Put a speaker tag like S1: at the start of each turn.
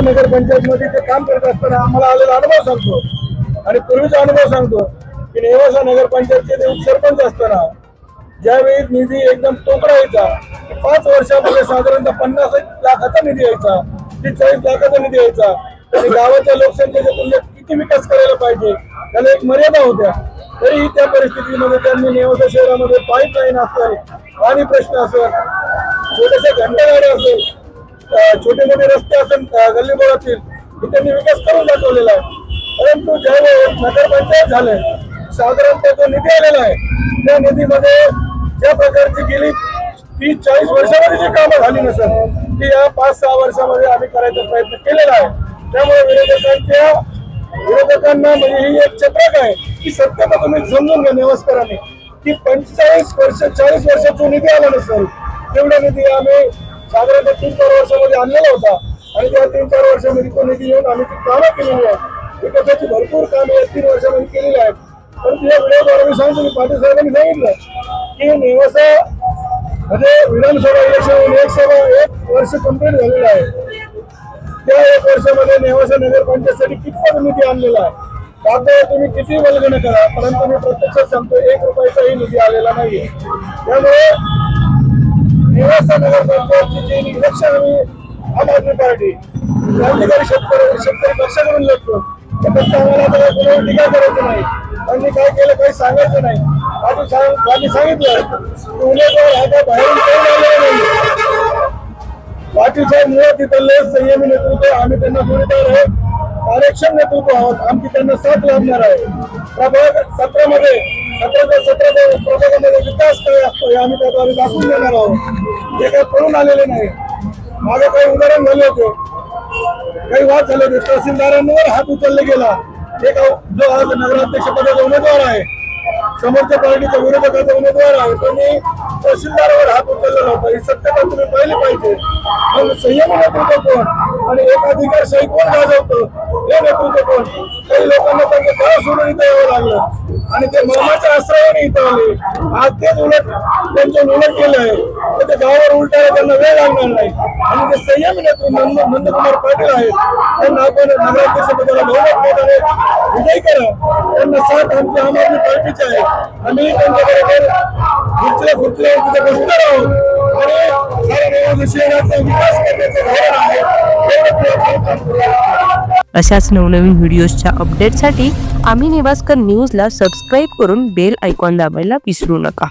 S1: नगरपंचायतमध्ये ते काम करत असताना आम्हाला आलेला अनुभव सांगतो आणि पूर्वीचा अनुभव सांगतो की नेवासा नगरपंचायतचे ते उपसरपंच असताना ज्यावेळी निधी एकदम तोकडा यायचा, 5 वर्षामध्ये साधारणतः 50 लाखाचा निधी यायचा, 40 लाखाचा निधी यायचा आणि गावाच्या लोकसंख्येच्या तुलनेत किती विकास करायला पाहिजे त्याला एक मर्यादा होत्या. तरीही त्या परिस्थितीमध्ये त्यांनी नेवासा शहरामध्ये पाईपलाईन असेल, पाणी प्रश्न असेल, छोट्याशा घंटागाड्या असेल, छोटे मोठे रस्ते असेल गल्लीबोळातील त्यांनी विकास करून दाखवलेला आहे. परंतु ज्यावेळेस नगरपंचायत झालंय साधारणतः जो निधी आलेला आहे त्या निधीमध्ये ज्या प्रकारची गेली 30-40 वर्षामध्ये जी कामं झाली नसेल ती या 5-6 वर्षामध्ये आम्ही करायचा प्रयत्न केलेला आहे. त्यामुळे विरोधकांना म्हणजे ही एक चक्रक आहे की सत्य तुम्ही समजून घ्या नेवासकरांनी की 45 वर्ष 40 वर्षात जो निधी आला नसेल तेवढा निधी आम्ही साधारणतः 3-4 वर्षामध्ये आणलेला होता आणि त्या 3-4 वर्षामध्ये तो निधी येऊन आम्ही ती कामं केलेली आहेत. विकासाची भरपूर कामे या 3 वर्षामध्ये केलेली आहेत. परंतु या व्हिडिओद्वारे मी सांगतो की पाटील साहेबांनी सांगितलं की नेवासा म्हणजे विधानसभा इलेक्शन 1 वर्ष कंप्लीट झालेलं आहे. त्या 1 वर्षामध्ये नेवासा नगरपंचायतसाठी कितपत निधी आणलेला आहे. आता तुम्ही किती वल्गना करा परंतु मी प्रत्यक्षात सांगतो 1 रुपयाचाही निधी आलेला नाहीये. त्यामुळे नेवासा नगरपंचायतची जे इलेक्शन आम्ही आम आदमी पार्टी क्रांतिकारी शेतकरी पक्षाकडून लढतो त्यापेक्षा आम्हाला आता कोणावर टीका करायचं नाही. त्यांनी काय केलं काही सांगायचं नाही. आधी सांगितलं की उमेदवार हा काय बाहेरून कोण आलेला नाही. पाटील साहेब मुळात तिथले संयमी नेतृत्व आम्ही त्यांना जोडीदार आहे, कार्यक्षम नेतृत्व आहोत, आमची त्यांना साथ लाभणार आहे. प्रभाग 17मध्ये 17 प्रभागामध्ये विकास काय असतो हे आम्ही त्याद्वारे दाखवून देणार आहोत. जे काही पळून आलेले नाही. मागे काही उदाहरण झाले होते, काही वाद झाले होते, तहसीलदारांवर हात उचलले गेला. एक जो आज नगराध्यक्ष पदाचा उमेदवार आहे, समोरच्या पार्टीचा विरोधकाचा उमेदवार आहे, त्यांनी तहसीलदारावर हात उचललेला होता. ही सत्यता तुम्ही पाहिली पाहिजे. मग संयमी नेतृत्व कोण आणि एक अधिकारशाही कोण गाजवतो हे नेतृत्व कोण. काही लोकांना त्यांचे गाव सोडून इथं यावं लागलं आणि ते मर्माच्या आश्रयाने इथं आले. आज तेच उलट त्यांच्या उलट केलं आहे तर ते गावावर उलटायला त्यांना वेळ लागणार नाही. आणि ते संयमी नेतृत्व नंदकुमार पाटील आहेत त्यांना आपण नगराध्यक्ष पदाला बहुमत मताने विजयी करा. त्यांना साथ आमची आम आदमी पार्टीची आहे. आम्ही त्यांच्याबरोबर खुर्चीला तिथे बसणार आहोत आणि शहराचा विकास करण्याचं धोरण आहे.
S2: अशाच नवनवीन व्हिडिओजच्या अपडेटसाठी आम्ही नेवास्कर न्यूजला सबस्क्राईब करून बेल आयकॉन दाबायला विसरू नका.